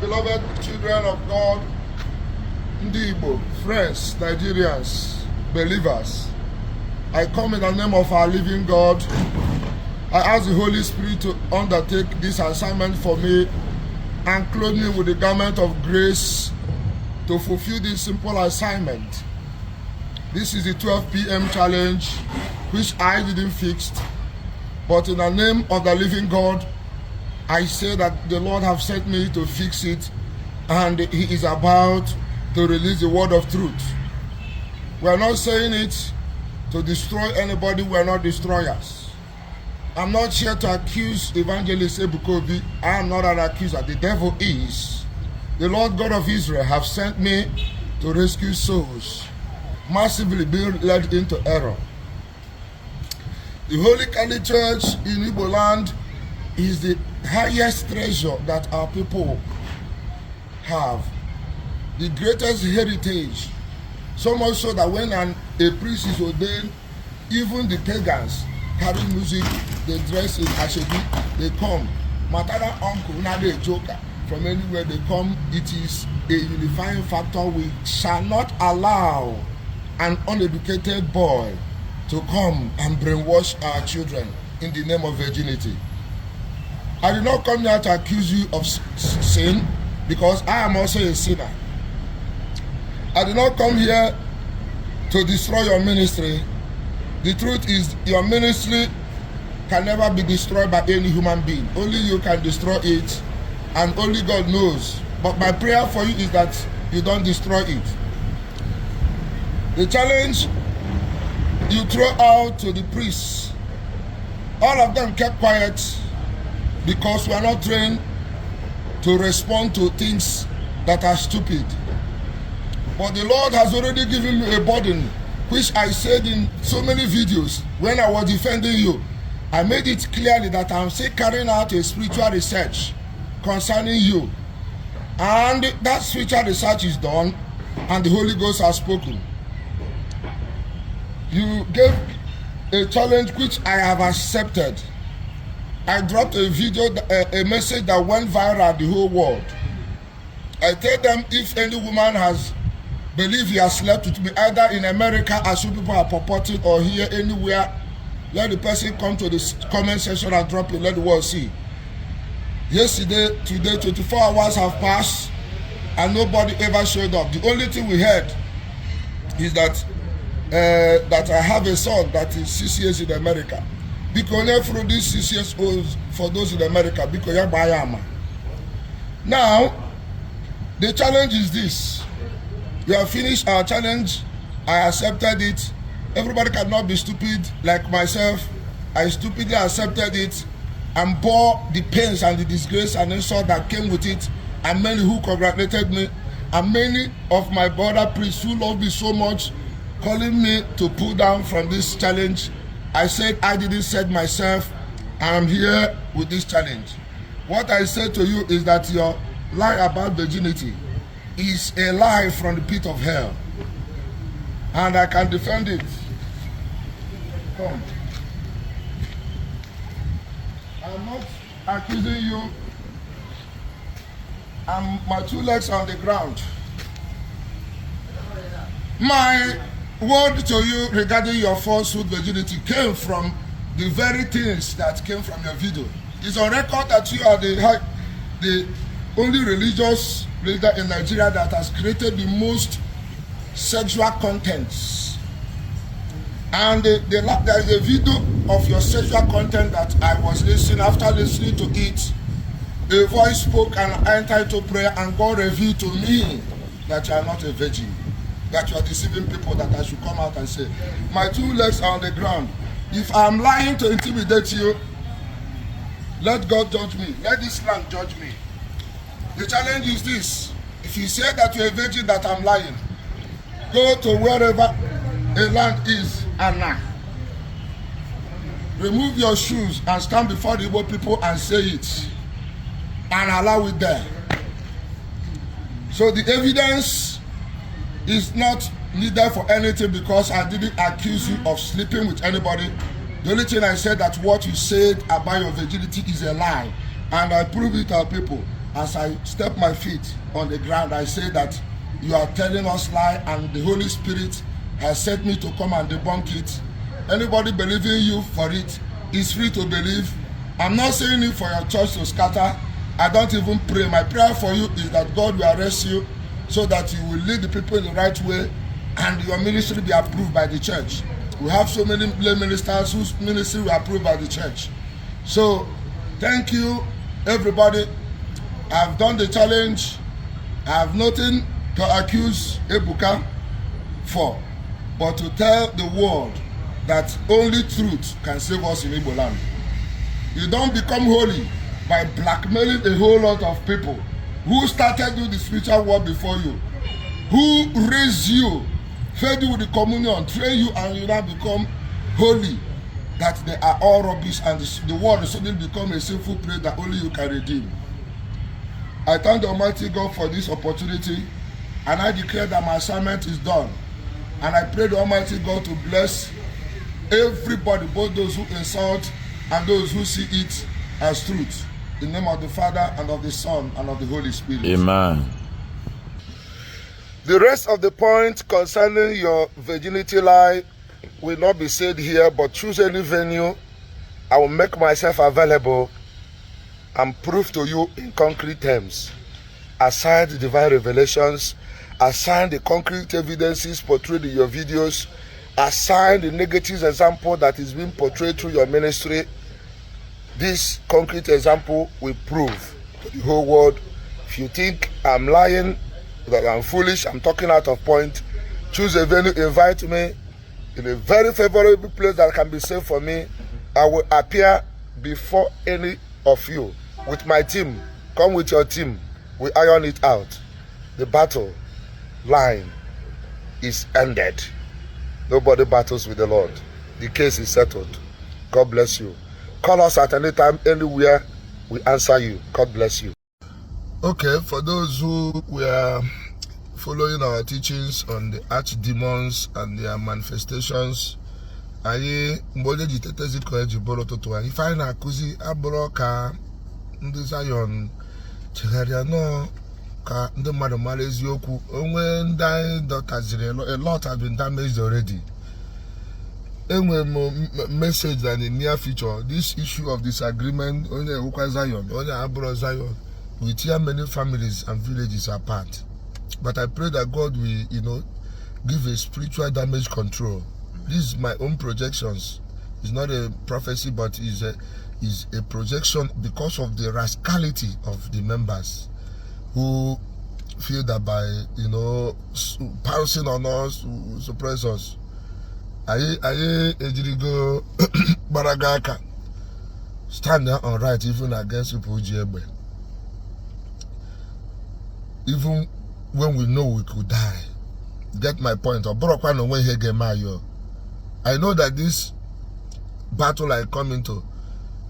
beloved children of God, Igbo, friends, Nigerians, believers, I come in the name of our living God. I ask the Holy Spirit to undertake this assignment for me and clothe me with the garment of grace to fulfill this simple assignment. This is the 12 p.m. challenge, which I didn't fix, but in the name of the living God, I say that the Lord have sent me to fix it, and He is about to release the word of truth. We are not saying it to destroy anybody. We are not destroyers. I'm not here to accuse Evangelist Ebuka Obi. I am not an accuser. The devil is. The Lord God of Israel have sent me to rescue souls, massively being led into error. The Holy Catholic Church in Igbo land is the highest treasure that our people have, the greatest heritage, so much so that when a priest is ordained, even the pagans carry music, they dress in ashebi, they come. Matana uncle, now they joker. From anywhere they come, it is a unifying factor. We shall not allow an uneducated boy to come and brainwash our children in the name of virginity. I did not come here to accuse you of sin, because I am also a sinner. I did not come here to destroy your ministry. The truth is, your ministry can never be destroyed by any human being. Only you can destroy it, and only God knows. But my prayer for you is that you don't destroy it. The challenge you throw out to the priests, all of them kept quiet, because we are not trained to respond to things that are stupid. But the Lord has already given me a burden, which I said in so many videos when I was defending you. I made it clearly that I'm still carrying out a spiritual research concerning you. And that spiritual research is done, and the Holy Ghost has spoken. You gave a challenge which I have accepted. I dropped a video, a message that went viral the whole world. I tell them, if any woman has believed he has slept with me, either in America, as some people are purporting, or here, anywhere, let the person come to the comment section and drop it, let the world see. Yesterday, today, 24 hours have passed, and nobody ever showed up. The only thing we heard is that I have a son that is 6 years in America. Because through these 6 years old, for those in America, because you're Bayama. Now, the challenge is this. We have finished our challenge. I accepted it. Everybody cannot be stupid like myself. I stupidly accepted it and bore the pains and the disgrace and insult that came with it. And many who congratulated me, and many of my brother priests who love me so much, calling me to pull down from this challenge. I said I didn't set myself. I'm here with this challenge. What I said to you is that your lie about virginity is a lie from the pit of hell, and I can defend it. Come. I'm not accusing you. My two legs on the ground. My word to you regarding your falsehood virginity came from the very things that came from your video. It's on record that you are the only religious leader in Nigeria that has created the most sexual contents. And there is a video of your sexual content that I was listening. After listening to it, a voice spoke and I entered into prayer, and God revealed to me that you are not a virgin, that you are deceiving people, that I should come out and say, my two legs are on the ground. If I'm lying to intimidate you, let God judge me. Let this land judge me. The challenge is this. If you say that you're a virgin, that I'm lying, go to wherever a land is and now. Remove your shoes and stand before the Igbo people and say it. And allow it there. So the evidence is not needed for anything, because I didn't accuse you of sleeping with anybody. The only thing I said that what you said about your virginity is a lie, and I prove it to our people. as I step my feet on the ground, I say that you are telling us lie, and the Holy Spirit has sent me to come and debunk it. Anybody believing you for it is free to believe. I'm not saying it for your church to scatter. I don't even pray. My prayer for you is that God will arrest you so that you will lead the people in the right way and your ministry be approved by the church. We have so many lay ministers whose ministry will approved by the church. So, thank you, everybody. I've done the challenge. I have nothing to accuse Ebuka for, but to tell the world that only truth can save us in Igbo land. You don't become holy by blackmailing a whole lot of people who started doing the spiritual work before you, who raised you, fed you with the communion, trained you, and you now become holy. That they are all rubbish, and the world will suddenly become a sinful place that only you can redeem. I thank the Almighty God for this opportunity, and I declare that my assignment is done. And I pray the Almighty God to bless everybody, both those who insult and those who see it as truth. In the name of the Father, and of the Son, and of the Holy Spirit. Amen. The rest of the point concerning your virginity lie will not be said here, but choose any venue. I will make myself available and prove to you in concrete terms, aside the divine revelations, aside the concrete evidences portrayed in your videos, aside the negative example that is being portrayed through your ministry. This concrete example will prove to the whole world. If you think I'm lying, that I'm foolish, I'm talking out of point, choose a venue, invite me in a very favorable place that can be safe for me. I will appear before any of you with my team. Come with your team. We iron it out. The battle line is ended. Nobody battles with the Lord. The case is settled. God bless you. Call us at any time, anywhere. We answer you. God bless you. Okay, for those who were following our teachings on the archdemons and their manifestations, anyị mgbe ji tetezi ka eji bụrụ ụtụtụ anyị ife anyị na-akụzi abụrụ ka ndị Zion chegharịa nọ ka ndị mmadụ mara eziokwu. Onwe ndị anyị dọtaziri, a lot has been damaged already. Enwere m message that in the near future, this issue of disagreement onye ewukwa Zion, onye abụrụ Zion, will tear many families and villages apart. But I pray that God will, give a spiritual damage control. This is my own projections. It's not a prophecy, but is a projection because of the rascality of the members who feel that by pouncing on us, suppress us. Aye ejirigo baragaka stand there on right even against people Ujebe. Even when we know we could die. Get my point? I know that this battle I come into,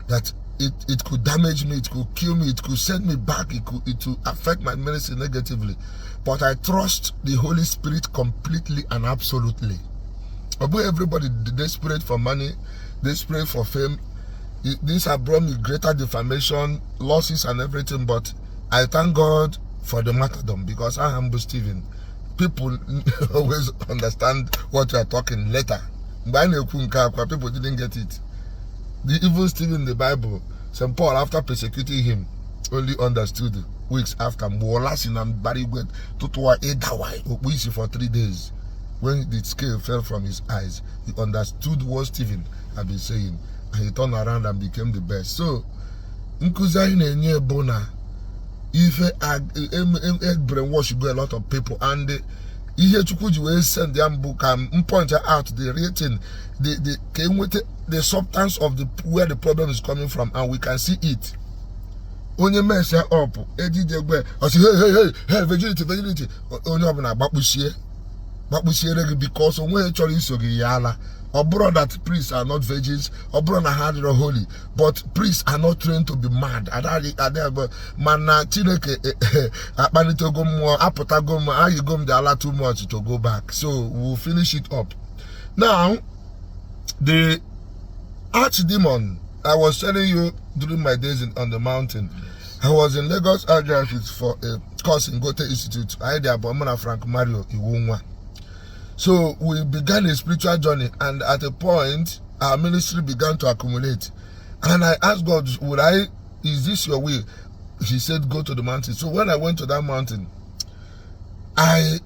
that it could damage me, it could kill me, it could send me back, it could affect my ministry negatively. But I trust the Holy Spirit completely and absolutely. About everybody desperate for money, desperate for fame. This has brought me greater defamation, losses and everything, but I thank God for the martyrdom, because I am Stephen. People always understand what you are talking later. People didn't get it. The evil Stephen in the Bible, St. Paul, after persecuting him, only understood weeks after. For 3 days. When the scale fell from his eyes, he understood what Stephen had been saying, and he turned around and became the best. So, if brainwash go a lot of people, and will send them book and point out the rating, the substance of where the problem is coming from, and we can see it. Onye mess up, I say, hey, virginity, because when actually yala, or brother that priests are not virgins, or brother hard or holy, but priests are not trained to be mad. Mana chineke apanito go more, apota go more, how you go the Allah too much to go back. So we'll finish it up. Now, the archdemon I was telling you during my days on the mountain, I was in Lagos Archdiocese for a course in Goethe Institute. I had the Frank Mario Iwunwa. So we began a spiritual journey, and at a point, our ministry began to accumulate. And I asked God, is this your will? He said, go to the mountain. So when I went to that mountain, I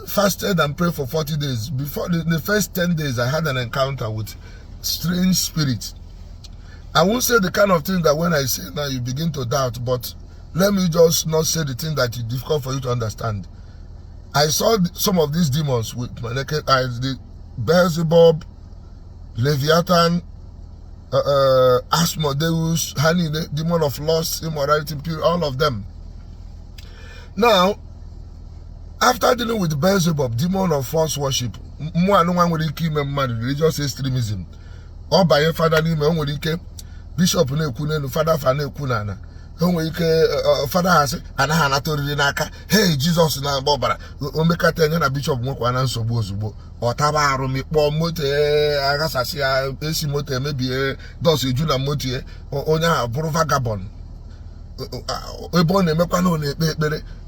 fasted and prayed for 40 days. Before the first 10 days, I had an encounter with strange spirits. I won't say the kind of thing that when I say now you begin to doubt, but let me just not say the thing that is difficult for you to understand. I saw some of these demons with my naked eyes, the Beelzebub, Leviathan, Asmodeus, Honey, the demon of lust, immorality, pure, all of them. Now, after dealing with Beelzebub, demon of false worship, religious extremism, or by a father name, Bishop Nekunenu, Father Fanekunana, Father has Anahanatori, hey, Jesus na Bobara, Omekatena, Bishop Mokwana Sobozubo, or Tabarumi, Mote, Agasasia, Esimote, maybe Dos Juna Motie, or Onya, Vagabond. Ebon Mekano,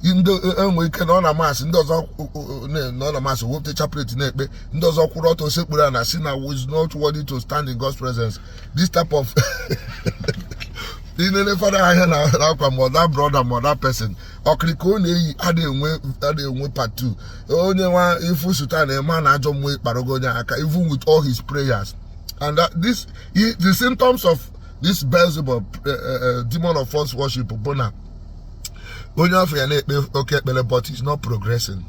in the weekend on a mass, and those not a mass who the chaplet in it, those of Kuroto Sepura and Asina who is not worthy to stand in God's presence. This type of father I had that brother, that person. Or Krikone, I part 2. Only one if we sultan a man, I don't wait Paragonia, even with all his prayers. And that the symptoms of this Beelzebub, demon of false worship, Bona. Okay, but he's not progressing.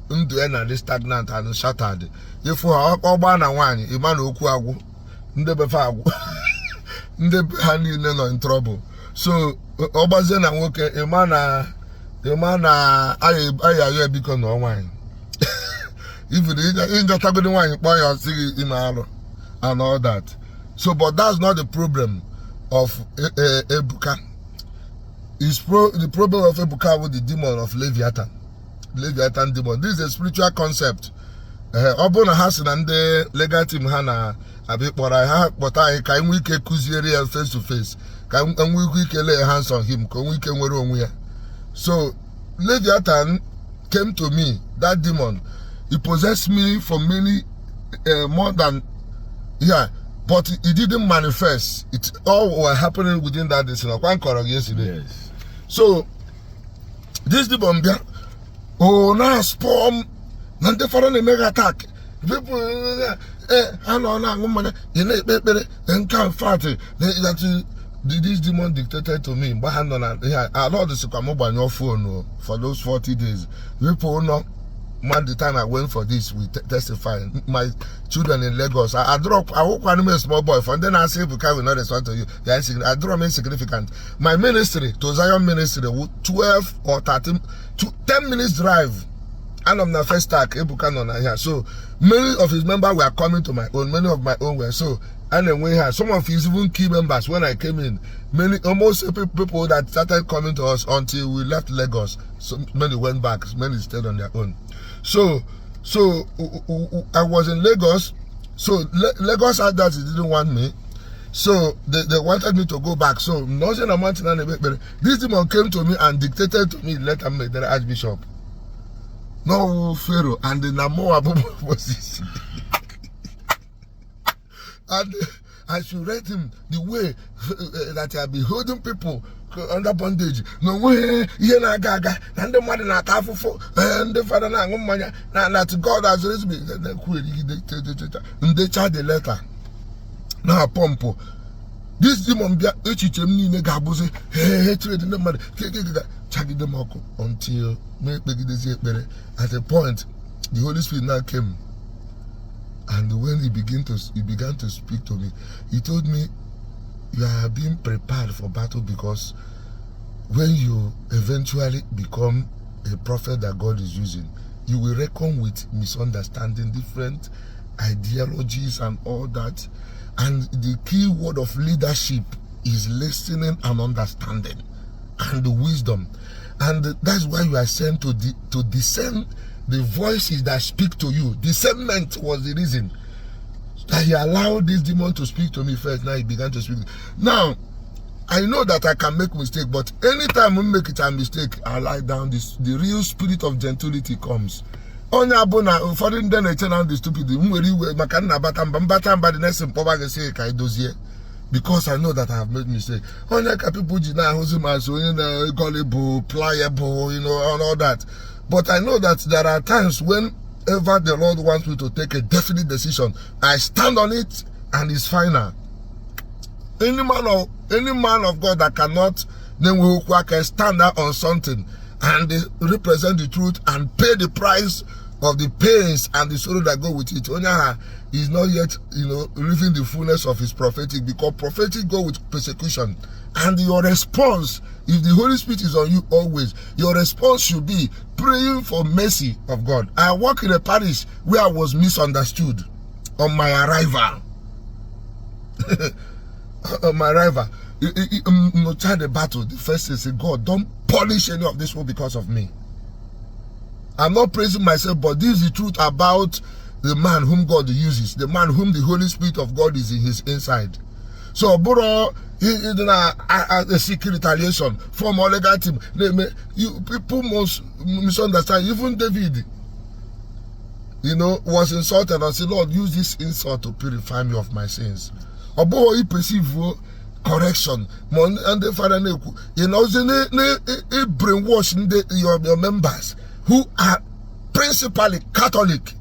This stagnant and shattered. If we are all one and one, Emmanuel Kuagu, Ndebefagu, Ndebehani in trouble. So, Obazen and Woke, Emana, I become no wine. If you didn't just have the wine, boy, I'll see in and all that. So, but that's not the problem of Ebuka. The problem of Ebuka with the demon of Leviathan demon. This is a spiritual concept. Obona has and the legal team Hana a bit what I have, but I can we can Kuzieri face to face. Can we can lay hands on him? Can we can wear on. So Leviathan came to me, that demon. He possessed me for many more than but it didn't manifest. It all were happening within that day. So one correct yesterday. Yes. So this demon, now storm, and the foreign mega attack. People, I know, and can't fight it. That this demon dictated to me. But I know the Sukamoba on your phone for those 40 days. People know. Man, the time I went for this, we testifying. My children in Lagos, I walk one a small boy, and then I say, Ebuka will not respond to you. I draw me insignificant. My ministry, to Zion ministry, 12 or 13, 10 minutes drive. And I'm the first stack, Ebuka on here. So many of his members were coming to my own, many of my own were. So, and then we had some of his even key members when I came in. Almost people that started coming to us until we left Lagos. So many went back, many stayed on their own. So I was in Lagos. So Lagos had that, they didn't want me. So they wanted me to go back. So this demon came to me and dictated to me, let him make the Archbishop. No Pharaoh and the Namo Abu was and I should rate him the way that I be holding people under bondage. No way, na gaga, and the mother not half and the father that God has raised me. And they charge the letter. Now, Pompo. This demon be HHM Negabuze, hatred in the mother, Chagi the Moko until at a point the Holy Spirit now came. And when he began to speak to me, he told me, you are being prepared for battle because when you eventually become a prophet that God is using, you will reckon with misunderstanding, different ideologies and all that. And the key word of leadership is listening and understanding and the wisdom. And that's why you are sent to discern the voices that speak to you. Discernment was the reason that he allowed this demon to speak to me first. Now he began to speak. Now, I know that I can make mistake, but anytime we make it a mistake, I lie down. The real spirit of gentility comes. Onye abuna ụfọdụ ndị na-eche na ndị stupid nwere iwe maka nna mbata mba the next mpọba ga-esi ka idozie, because I know that I have made mistake. Onye ka people ji na-ahụzi m as onye na gullible, pliable, and all that. But I know that there are times whenever the Lord wants me to take a definite decision, I stand on it and it's final. Any man of God that cannot can stand out on something and represent the truth and pay the price of the pains and the sorrow that go with it. Onyaha is not yet, living the fullness of his prophetic, because prophetic go with persecution. And your response, if the Holy Spirit is on you always, your response should be praying for mercy of God. I work in a parish where I was misunderstood on my arrival. On my arrival, no child the battle. The first thing say, God, don't punish any of this one because of me. I'm not praising myself, but this is the truth about the man whom God uses, the man whom the Holy Spirit of God is in his inside. So, bro, a secret retaliation from all legal team. People must misunderstand. Even David, was insulted and said, Lord, use this insult to purify me of my sins. Obo he perceive correction. And the father, brainwashing your members who are principally Catholic,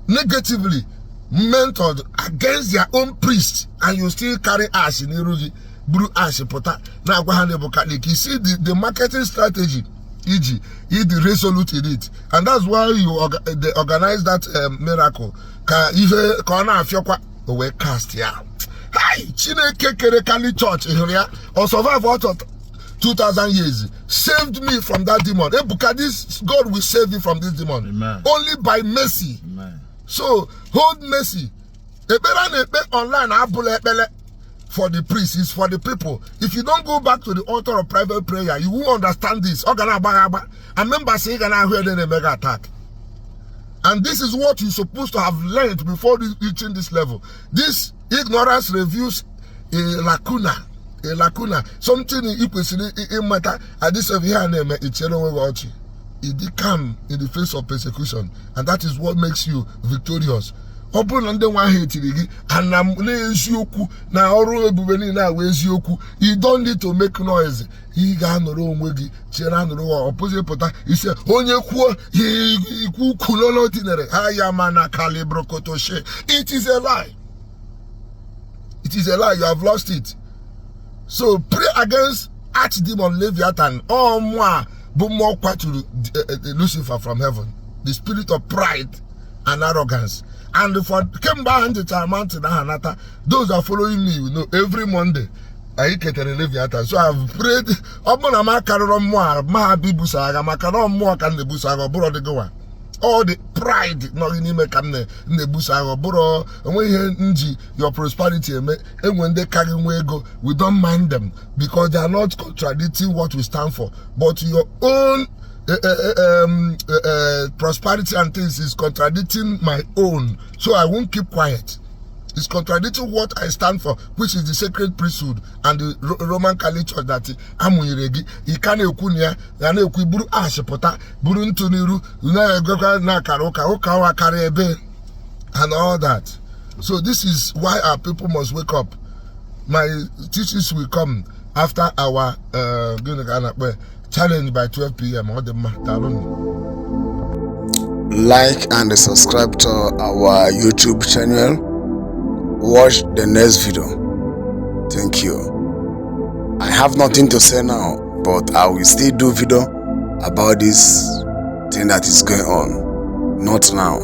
negatively mentored against their own priests, and you still carry ash in Irugi, blue ash pota. Now go hand Catholic. You see the marketing strategy, e.g., the resolute in it, and that's why they organize that miracle. If corner we cast here. Hi, Chineke Kerekali Church or survive out of 2,000 years saved me from that demon. Ebuka, this God will save you from this demon. Amen. Only by mercy. Amen. So hold mercy. Online for the priests, is for the people. If you don't go back to the altar of private prayer, you won't understand this. I remember saying I heard a mega attack. And this is what you're supposed to have learned before reaching this level. This ignorance reveals a lacuna. Something in matter at this of here name it come in the face of persecution, and that is what makes you victorious. Open and then one hate and I'm na oru ebubeni na weziokwu. You don't need to make noise. He ga noro onwegi chera noro opposite pota. He say onye kwuo he kulolo tinere ayamana kalibro kotoshe. It is a lie. It is a lie. You have lost it. So pray against Archdemon Leviathan. Oh moi, but more quite to Lucifer from heaven. The spirit of pride and arrogance. And for came back into the mountain, those are following me, every Monday. I get a Leviathan. So I've prayed. All the pride not in the busago boro and when your prosperity and when they carry go, we don't mind them because they are not contradicting what we stand for, but your own prosperity and things is contradicting my own, so I won't keep quiet. It's contradicting what I stand for, which is the sacred priesthood and the Roman Catholic Church that Amuyiregi, Ikane Okunia, Yane Okuburu Ashepota, Burun Tuniru, na Karoka, Okawa Karebe, and all that. So this is why our people must wake up. My teachings will come after our challenge by 12 p.m. Like and subscribe to our YouTube channel. Watch the next video. Thank you. I have nothing to say now, but I will still do video about this thing that is going on. Not now.